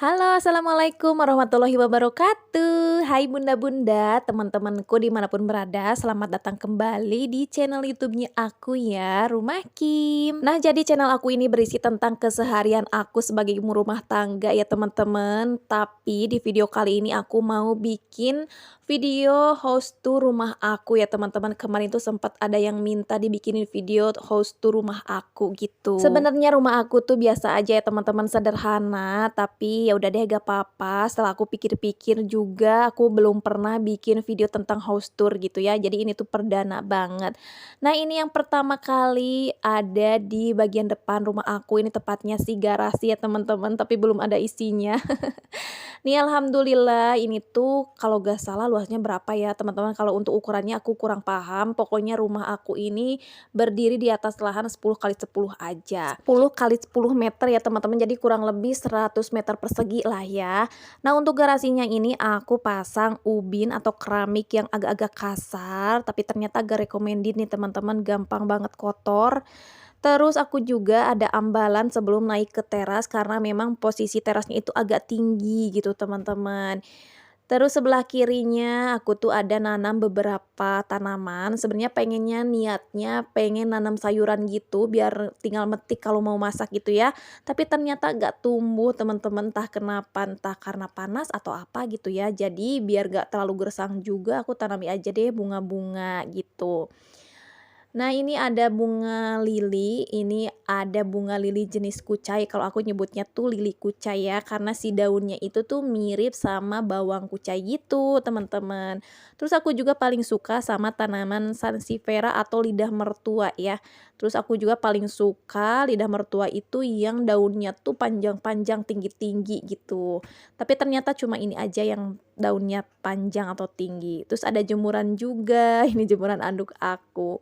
Halo, assalamualaikum warahmatullahi wabarakatuh. Hai bunda-bunda, teman-temanku dimanapun berada, selamat datang kembali di channel YouTube-nya aku ya, Rumah Kim. Nah, jadi channel aku ini berisi tentang keseharian aku sebagai ibu rumah tangga ya teman-teman. Tapi di video kali ini aku mau bikin video host tour rumah aku ya teman-teman. Kemarin tuh sempat ada yang minta dibikinin video host tour rumah aku gitu. Sebenarnya rumah aku tuh biasa aja ya teman-teman, sederhana, tapi ya udah deh gak apa-apa. Setelah aku pikir-pikir juga aku belum pernah bikin video tentang house tour gitu ya. Jadi ini tuh perdana banget. Nah, ini yang pertama kali ada di bagian depan rumah aku. Ini tepatnya sih garasi ya teman-teman, tapi belum ada isinya. Nih alhamdulillah ini tuh kalau gak salah luasnya berapa ya teman-teman, kalau untuk ukurannya aku kurang paham. Pokoknya rumah aku ini berdiri di atas lahan 10 kali 10 aja. 10 kali 10 meter ya teman-teman, jadi kurang lebih 100 meter persegi lah ya. Nah, untuk garasinya ini aku pasang ubin atau keramik yang agak-agak kasar, tapi ternyata gak recommended nih teman-teman, gampang banget kotor. Terus aku juga ada ambalan sebelum naik ke teras karena memang posisi terasnya itu agak tinggi gitu teman-teman. Terus sebelah kirinya aku tuh ada nanam beberapa tanaman. Sebenarnya pengennya niatnya pengen nanam sayuran gitu biar tinggal metik kalau mau masak gitu ya. Tapi ternyata gak tumbuh teman-teman, entah kenapa, entah karena panas atau apa gitu ya. Jadi biar gak terlalu gersang juga aku tanami aja deh bunga-bunga gitu. Nah, ini ada bunga lili, ini ada bunga lili jenis kucai, kalau aku nyebutnya tuh lili kucai ya, karena si daunnya itu tuh mirip sama bawang kucai gitu, teman-teman. Terus aku juga paling suka sama tanaman sansevieria atau lidah mertua ya. Terus aku juga paling suka lidah mertua itu yang daunnya tuh panjang-panjang, tinggi-tinggi gitu. Tapi ternyata cuma ini aja yang daunnya panjang atau tinggi. Terus ada jemuran juga, ini jemuran anduk aku.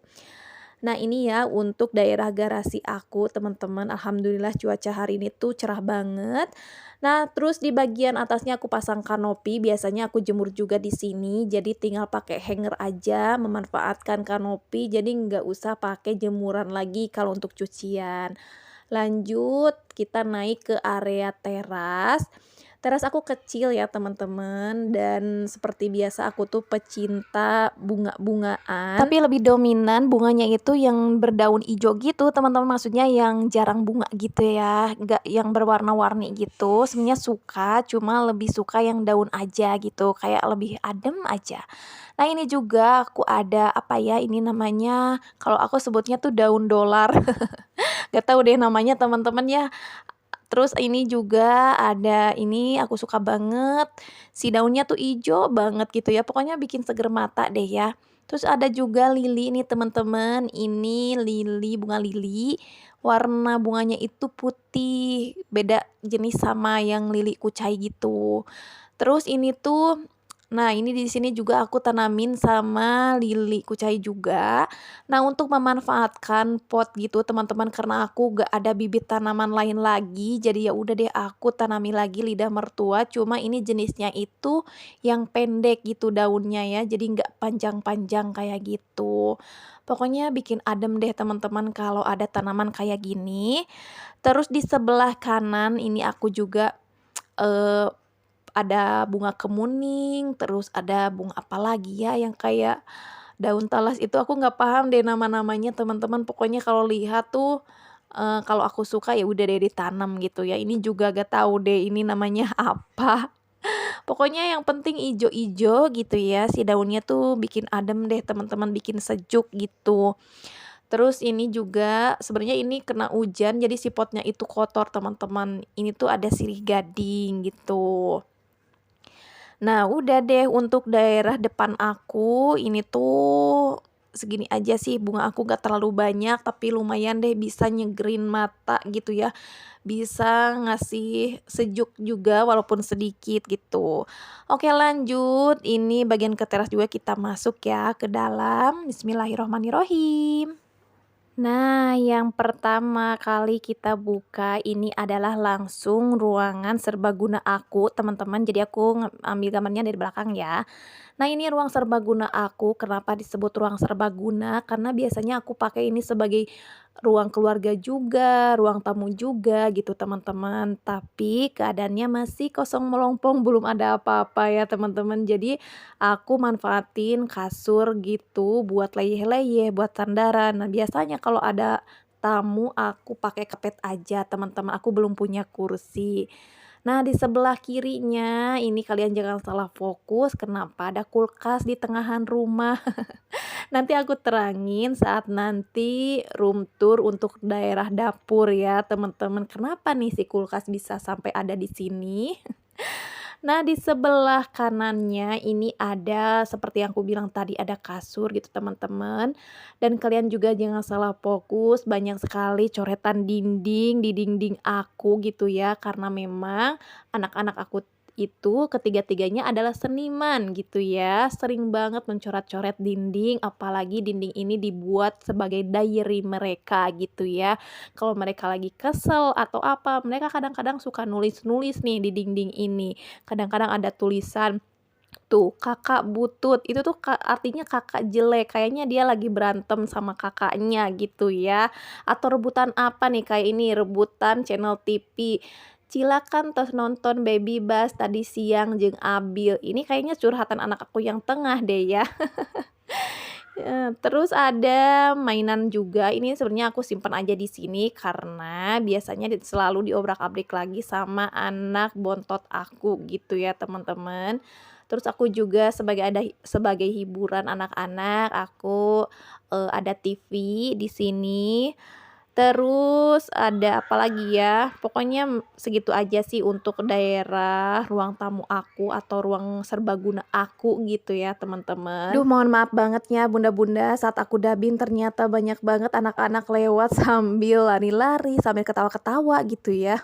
Nah, ini ya untuk daerah garasi aku teman-teman, alhamdulillah cuaca hari ini tuh cerah banget. Nah, terus di bagian atasnya aku pasang kanopi, biasanya aku jemur juga di sini, jadi tinggal pakai hanger aja, memanfaatkan kanopi, jadi nggak usah pakai jemuran lagi kalau untuk cucian. Lanjut, kita naik ke area teras. Teras aku kecil ya teman-teman, dan seperti biasa aku tuh pecinta bunga-bungaan. Tapi lebih dominan bunganya itu yang berdaun ijo gitu teman-teman, maksudnya yang jarang bunga gitu ya, nggak yang berwarna-warni gitu. Sebenarnya suka, cuma lebih suka yang daun aja gitu, kayak lebih adem aja. Nah, ini juga aku ada apa ya, ini namanya kalau aku sebutnya tuh daun dolar. Gak tahu deh namanya teman-teman ya. Terus ini juga ada ini aku suka banget, si daunnya tuh ijo banget gitu ya, pokoknya bikin seger mata deh ya. Terus ada juga lili nih teman-teman, ini lili, bunga lili, warna bunganya itu putih, beda jenis sama yang lili kucai gitu. Terus ini tuh, nah ini di sini juga aku tanamin sama lili kucai juga. Nah, untuk memanfaatkan pot gitu teman-teman, karena aku gak ada bibit tanaman lain lagi, jadi ya udah deh aku tanami lagi lidah mertua, cuma ini jenisnya itu yang pendek gitu daunnya ya, jadi nggak panjang-panjang kayak gitu. Pokoknya bikin adem deh teman-teman kalau ada tanaman kayak gini. Terus di sebelah kanan ini aku juga eh, ada bunga kemuning, terus ada bunga apa lagi ya yang kayak daun talas itu, aku nggak paham deh nama-namanya teman-teman, pokoknya kalau lihat tuh, kalau aku suka ya udah deh ditanam gitu ya. Ini juga gak tahu deh ini namanya apa. Pokoknya yang penting ijo-ijo gitu ya, si daunnya tuh bikin adem deh teman-teman, bikin sejuk gitu. Terus ini juga sebenarnya ini kena hujan jadi si potnya itu kotor teman-teman, ini tuh ada sirih gading gitu. Nah, udah deh untuk daerah depan aku, ini tuh segini aja sih, bunga aku gak terlalu banyak, tapi lumayan deh bisa nyegerin mata gitu ya. Bisa ngasih sejuk juga walaupun sedikit gitu. Oke lanjut, ini bagian ke teras juga kita masuk ya ke dalam. Bismillahirrohmanirrohim. Nah, yang pertama kali kita buka ini adalah langsung ruangan serbaguna aku, teman-teman. Jadi aku ambil gambarnya dari belakang ya. Nah, ini ruang serbaguna aku. Kenapa disebut ruang serbaguna? Karena biasanya aku pakai ini sebagai ruang keluarga juga, ruang tamu juga gitu teman-teman. Tapi keadaannya masih kosong melompong, belum ada apa-apa ya teman-teman. Jadi aku manfaatin kasur gitu buat leyeh-leyeh, buat sandaran. Nah biasanya kalau ada tamu aku pakai kapet aja teman-teman, aku belum punya kursi. Nah, di sebelah kirinya ini kalian jangan salah fokus, kenapa ada kulkas di tengahan rumah. Nanti aku terangin saat nanti room tour untuk daerah dapur ya, teman-teman. Kenapa nih si kulkas bisa sampai ada di sini? Nah, di sebelah kanannya ini ada seperti yang aku bilang tadi ada kasur gitu teman-teman. Dan kalian juga jangan salah fokus, banyak sekali coretan dinding di dinding aku gitu ya. Karena memang anak-anak aku itu ketiga-tiganya adalah seniman gitu ya. Sering banget mencoret-coret dinding, apalagi dinding ini dibuat sebagai diary mereka gitu ya. Kalau mereka lagi kesel atau apa, mereka kadang-kadang suka nulis-nulis nih di dinding ini. Kadang-kadang ada tulisan, tuh kakak butut, itu tuh artinya kakak jelek, kayaknya dia lagi berantem sama kakaknya gitu ya. Atau rebutan apa nih, kayak ini rebutan channel TV. Cilakan tos nonton Baby Bus tadi siang jeung Abil. Ini kayaknya curhatan anak aku yang tengah deh ya. Terus ada mainan juga, ini sebenarnya aku simpan aja di sini karena biasanya selalu diobrak-abrik lagi sama anak bontot aku gitu ya teman-teman. Terus aku juga sebagai hiburan anak-anak, aku, ada TV di sini. Terus ada apa lagi ya, pokoknya segitu aja sih untuk daerah ruang tamu aku atau ruang serbaguna aku gitu ya teman-teman. Duh mohon maaf banget ya bunda-bunda, saat aku dubbing ternyata banyak banget anak-anak lewat sambil lari-lari, sambil ketawa-ketawa gitu ya.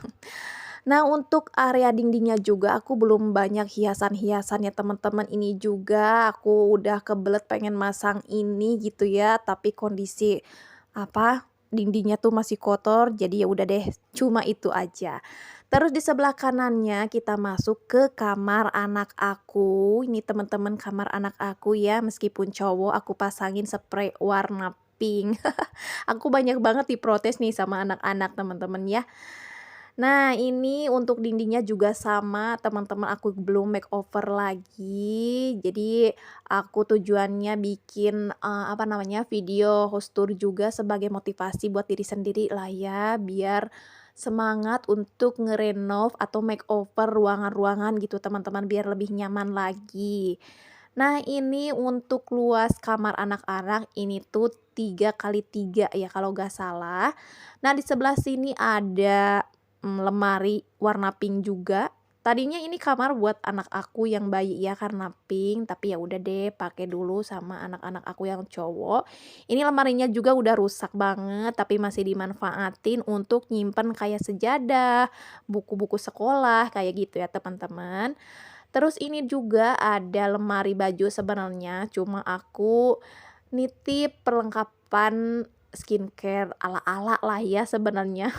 Nah untuk area dindingnya juga aku belum banyak hiasan-hiasan ya teman-teman, ini juga aku udah kebelet pengen masang ini gitu ya, tapi kondisi apa, dindingnya tuh masih kotor, jadi ya udah deh, cuma itu aja. Terus di sebelah kanannya kita masuk ke kamar anak aku. Ini teman-teman kamar anak aku ya, meskipun cowok aku pasangin spray warna pink. Aku banyak banget diprotes nih sama anak-anak teman-teman ya. Nah, ini untuk dindingnya juga sama, teman-teman, aku belum makeover lagi. Jadi, aku tujuannya bikin, apa namanya, video host tour juga sebagai motivasi buat diri sendiri lah ya, biar semangat untuk ngerenov atau makeover ruangan-ruangan gitu, teman-teman, biar lebih nyaman lagi. Nah, ini untuk luas kamar anak-anak, ini tuh 3 kali 3 ya kalau nggak salah. Nah, di sebelah sini ada lemari warna pink juga. Tadinya ini kamar buat anak aku yang bayi ya karena pink, tapi ya udah deh pakai dulu sama anak-anak aku yang cowok. Ini lemarinya juga udah rusak banget tapi masih dimanfaatin untuk nyimpen kayak sejadah, buku-buku sekolah kayak gitu ya teman-teman. Terus ini juga ada lemari baju sebenarnya, cuma aku nitip perlengkapan skincare ala-ala lah ya sebenarnya.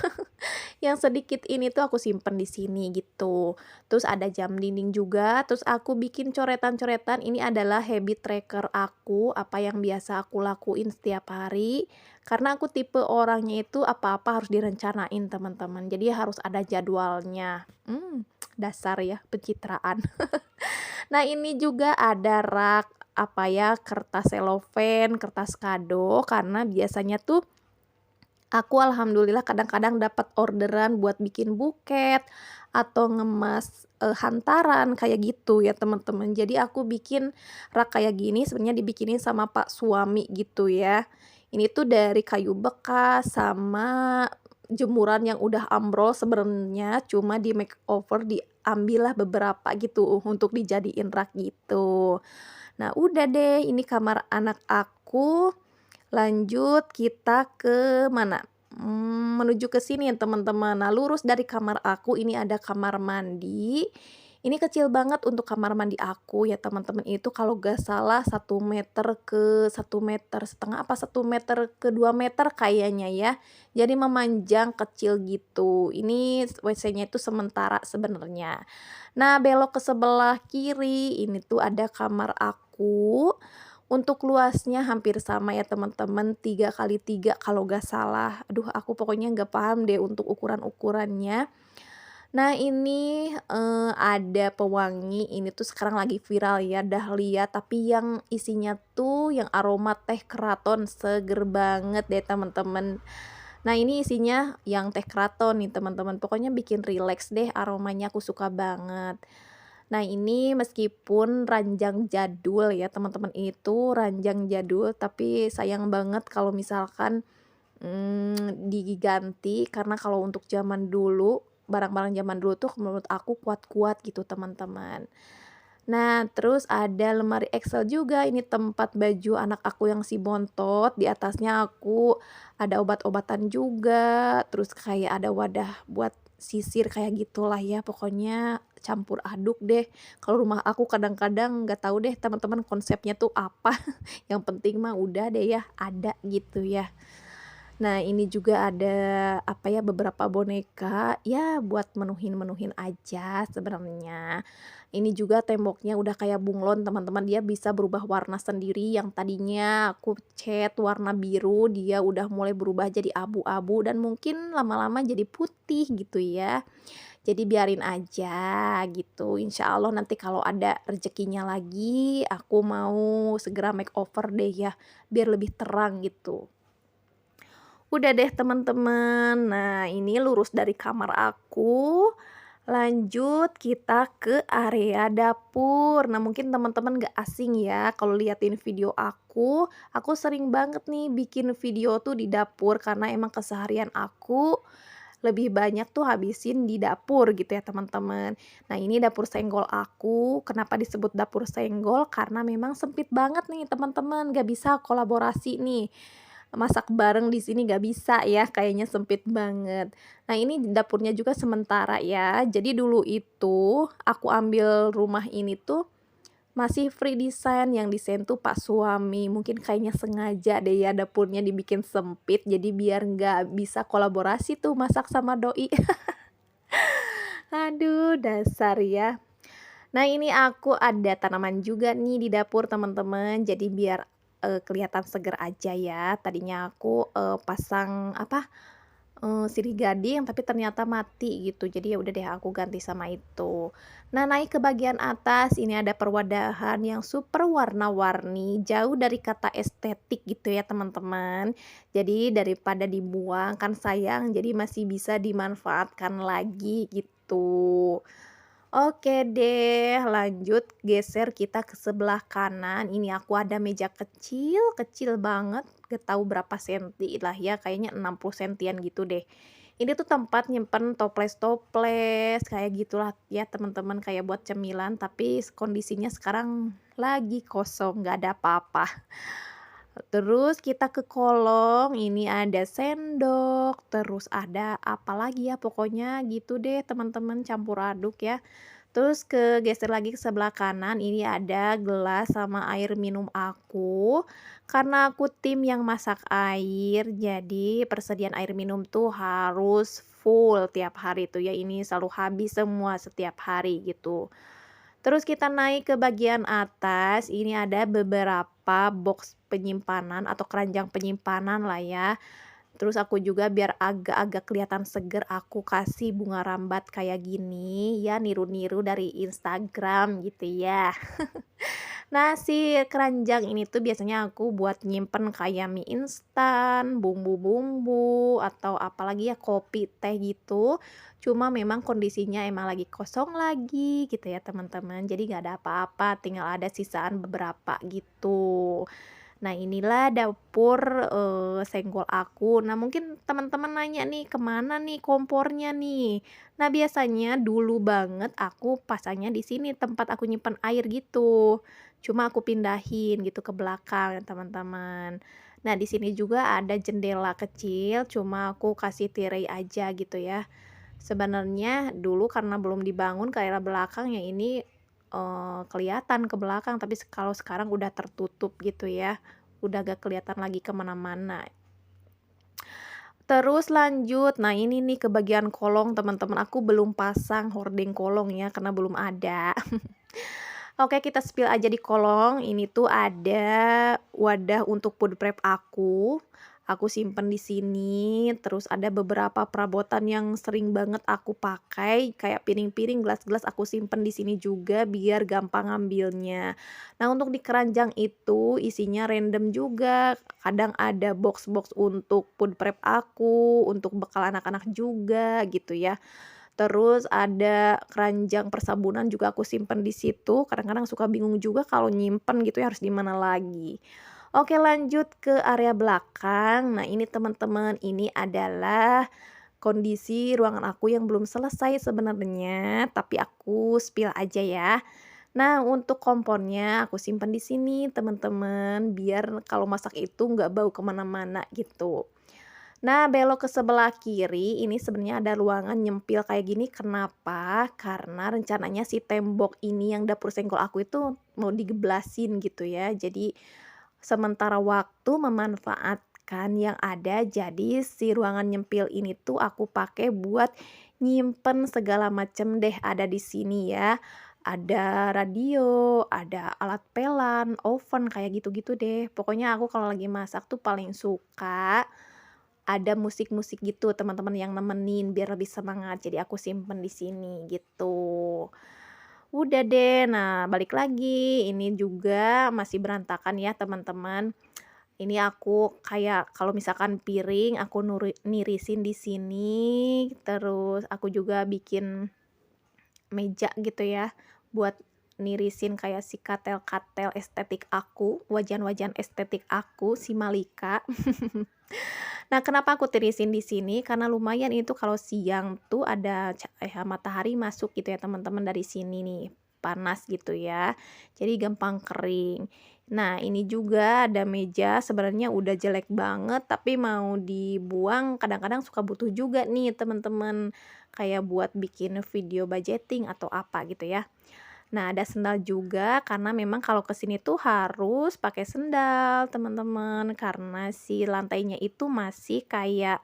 Yang sedikit ini tuh aku simpen di sini gitu. Terus ada jam dinding juga, terus aku bikin coretan-coretan, ini adalah habit tracker aku, apa yang biasa aku lakuin setiap hari. Karena aku tipe orangnya itu apa-apa harus direncanain teman-teman, jadi harus ada jadwalnya. Dasar ya pencitraan. Nah ini juga ada rak, apa ya, kertas selofen, kertas kado, karena biasanya tuh aku alhamdulillah kadang-kadang dapat orderan buat bikin buket atau ngemas, hantaran kayak gitu ya teman-teman. Jadi aku bikin rak kayak gini sebenarnya dibikinin sama pak suami gitu ya. Ini tuh dari kayu bekas sama jemuran yang udah ambrol sebenarnya, cuma di makeover diambillah beberapa gitu untuk dijadiin rak gitu. Nah udah deh ini kamar anak aku. Lanjut kita ke mana? Menuju ke sini ya teman-teman. Nah lurus dari kamar aku ini ada kamar mandi. Ini kecil banget untuk kamar mandi aku ya teman-teman, itu kalau gak salah 1 meter ke 1,5 meter apa 1 meter ke 2 meter kayaknya ya. Jadi memanjang kecil gitu. Ini WC-nya itu sementara sebenarnya. Nah belok ke sebelah kiri ini tuh ada kamar aku. Untuk luasnya hampir sama ya teman-teman, 3 kali 3 kalau nggak salah. Aduh aku pokoknya nggak paham deh untuk ukuran-ukurannya. Nah ini, ada pewangi, ini tuh sekarang lagi viral ya, dahlia, tapi yang isinya tuh yang aroma teh keraton, seger banget deh teman-teman. Nah ini isinya yang teh keraton nih teman-teman, pokoknya bikin rileks deh aromanya, aku suka banget. Nah ini meskipun ranjang jadul ya teman-teman, itu ranjang jadul, tapi sayang banget kalau misalkan diganti, karena kalau untuk zaman dulu, barang-barang zaman dulu tuh menurut aku kuat-kuat gitu teman-teman. Nah, terus ada lemari Excel juga, ini tempat baju anak aku yang si bontot, di atasnya aku ada obat-obatan juga, terus kayak ada wadah buat sisir kayak gitulah ya, pokoknya campur aduk deh. Kalau rumah aku kadang-kadang nggak tahu deh teman-teman konsepnya tuh apa, yang penting mah udah deh ya, ada gitu ya. Nah, ini juga ada, apa ya, beberapa boneka, ya buat menuhin-menuhin aja sebenarnya. Ini juga temboknya udah kayak bunglon teman-teman, dia bisa berubah warna sendiri, yang tadinya aku cat warna biru, dia udah mulai berubah jadi abu-abu dan mungkin lama-lama jadi putih gitu ya. Jadi biarin aja gitu, insya Allah nanti kalau ada rezekinya lagi, aku mau segera makeover deh ya, biar lebih terang gitu. Udah deh teman-teman. Nah, ini lurus dari kamar aku, lanjut kita ke area dapur. Nah, mungkin teman-teman gak asing ya kalau liatin video aku sering banget nih bikin video tuh di dapur karena emang keseharian aku lebih banyak tuh habisin di dapur gitu ya teman-teman. Nah, ini dapur senggol aku, kenapa disebut dapur senggol? Karena memang sempit banget nih teman-teman, gak bisa kolaborasi nih. Masak bareng di sini nggak bisa ya, kayaknya sempit banget. Nah ini dapurnya juga sementara ya, jadi dulu itu aku ambil rumah ini tuh masih free design, yang desain tuh pak suami, mungkin kayaknya sengaja deh ya dapurnya dibikin sempit, jadi biar nggak bisa kolaborasi tuh masak sama doi. Aduh dasar ya. Nah, ini aku ada tanaman juga nih di dapur teman-teman, jadi biar, kelihatan seger aja ya. Tadinya aku, pasang apa, sirih gading tapi ternyata mati gitu, jadi ya udah deh aku ganti sama itu. Nah, naik ke bagian atas ini ada perwadahan yang super warna-warni, jauh dari kata estetik gitu ya teman-teman. Jadi daripada dibuang kan sayang, jadi masih bisa dimanfaatkan lagi gitu. Oke deh, lanjut geser kita ke sebelah kanan. Ini aku ada meja kecil, kecil banget, gak tahu berapa senti lah ya, kayaknya 60 sentian gitu deh. Ini tuh tempat nyimpen toples-toples, kayak gitulah ya teman-teman, kayak buat cemilan, tapi kondisinya sekarang lagi kosong, nggak ada apa-apa. Terus kita ke kolong, ini ada sendok, terus ada apa lagi ya, pokoknya gitu deh teman-teman, campur aduk ya. Terus geser lagi ke sebelah kanan, ini ada gelas sama air minum aku. Karena aku tim yang masak air, jadi persediaan air minum tuh harus full tiap hari tuh ya, ini selalu habis semua setiap hari gitu. Terus kita naik ke bagian atas, ini ada beberapa box penyimpanan atau keranjang penyimpanan lah ya. Terus aku juga biar agak-agak kelihatan seger, aku kasih bunga rambat kayak gini, ya niru-niru dari Instagram gitu ya. Nah, si keranjang ini tuh biasanya aku buat nyimpen kayak mie instan, bumbu-bumbu, atau apalagi ya kopi, teh gitu. Cuma memang kondisinya emang lagi kosong lagi gitu ya teman-teman. Jadi nggak ada apa-apa, tinggal ada sisaan beberapa gitu. Nah inilah dapur, senggol aku. Nah mungkin teman-teman nanya nih, "Kemana nih kompornya nih?" Nah biasanya dulu banget aku pasangnya di sini tempat aku nyimpen air gitu. Cuma aku pindahin gitu ke belakang teman-teman. Nah di sini juga ada jendela kecil, cuma aku kasih tirai aja gitu ya. Sebenarnya dulu karena belum dibangun ke area belakang ya ini, kelihatan ke belakang, tapi kalau sekarang udah tertutup gitu ya, udah gak kelihatan lagi kemana mana. Terus lanjut, nah ini nih ke bagian kolong teman-teman, aku belum pasang hordeng kolong ya karena belum ada. Oke, kita spill aja di kolong. Ini tuh ada wadah untuk food prep aku. Aku simpen di sini, terus ada beberapa perabotan yang sering banget aku pakai, kayak piring-piring, gelas-gelas aku simpen di sini juga biar gampang ngambilnya. Nah, untuk di keranjang itu isinya random juga. Kadang ada box-box untuk food prep aku, untuk bekal anak-anak juga gitu ya. Terus ada keranjang persabunan juga aku simpen di situ, kadang-kadang suka bingung juga kalau nyimpen gitu ya harus di mana lagi. Oke, lanjut ke area belakang. Nah ini teman-teman, ini adalah kondisi ruangan aku yang belum selesai sebenarnya, tapi aku spill aja ya. Nah untuk kompornya aku simpan di sini teman-teman, biar kalau masak itu nggak bau kemana mana gitu. Nah, belok ke sebelah kiri, ini sebenarnya ada ruangan nyempil kayak gini, kenapa? Karena rencananya si tembok ini yang dapur senggol aku itu mau digeblasin gitu ya. Jadi, sementara waktu memanfaatkan yang ada, jadi si ruangan nyempil ini tuh aku pakai buat nyimpen segala macem deh ada di sini ya. Ada radio, ada alat pelan, oven, kayak gitu-gitu deh. Pokoknya aku kalau lagi masak tuh paling suka ada musik-musik gitu teman-teman yang nemenin biar lebih semangat, jadi aku simpen di sini gitu. Udah deh, nah balik lagi, ini juga masih berantakan ya teman-teman. Ini aku kayak kalau misalkan piring aku nirisin di sini, terus aku juga bikin meja gitu ya, buat nirisin kayak si katel-katel estetik aku, wajan-wajan estetik aku, si Malika. Nah, kenapa aku tirisin di sini, karena lumayan itu kalau siang tuh ada matahari masuk gitu ya teman-teman dari sini nih, panas gitu ya, jadi gampang kering. Nah, ini juga ada meja sebenarnya udah jelek banget, tapi mau dibuang kadang-kadang suka butuh juga nih teman-teman, kayak buat bikin video budgeting atau apa gitu ya. Nah, ada sendal juga karena memang kalau ke sini tuh harus pakai sendal, teman-teman, karena si lantainya itu masih kayak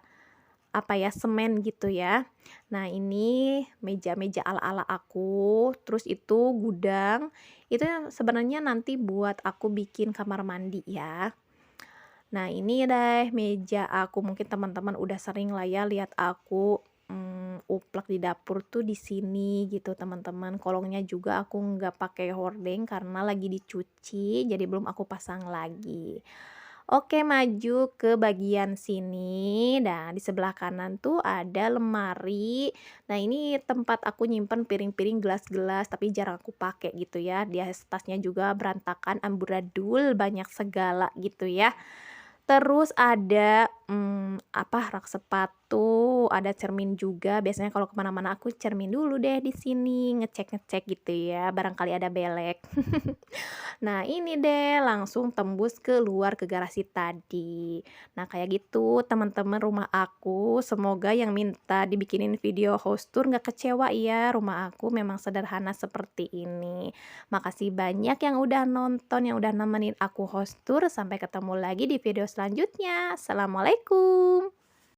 apa ya, semen gitu ya. Nah, ini meja-meja ala-ala aku, terus itu gudang, itu yang sebenarnya nanti buat aku bikin kamar mandi ya. Nah, ini deh meja aku, mungkin teman-teman udah sering lah ya lihat aku, uplek di dapur tuh di sini gitu teman-teman. Kolongnya juga aku nggak pakai hordeng karena lagi dicuci, jadi belum aku pasang lagi. Oke, maju ke bagian sini. Nah, di sebelah kanan tuh ada lemari. Nah, ini tempat aku nyimpen piring-piring, gelas-gelas, tapi jarang aku pakai gitu ya. Di tasnya juga berantakan, amburadul, banyak segala gitu ya. Terus ada, rak sepatu, ada cermin juga, biasanya kalau kemana mana aku cermin dulu deh di sini, ngecek-ngecek gitu ya, barangkali ada belek. Nah, ini deh langsung tembus ke luar ke garasi tadi. Nah, kayak gitu teman-teman rumah aku, semoga yang minta dibikinin video house tour nggak kecewa ya, rumah aku memang sederhana seperti ini. Makasih banyak yang udah nonton, yang udah nemenin aku host tour. Sampai ketemu lagi di video selanjutnya. Assalamualaikum.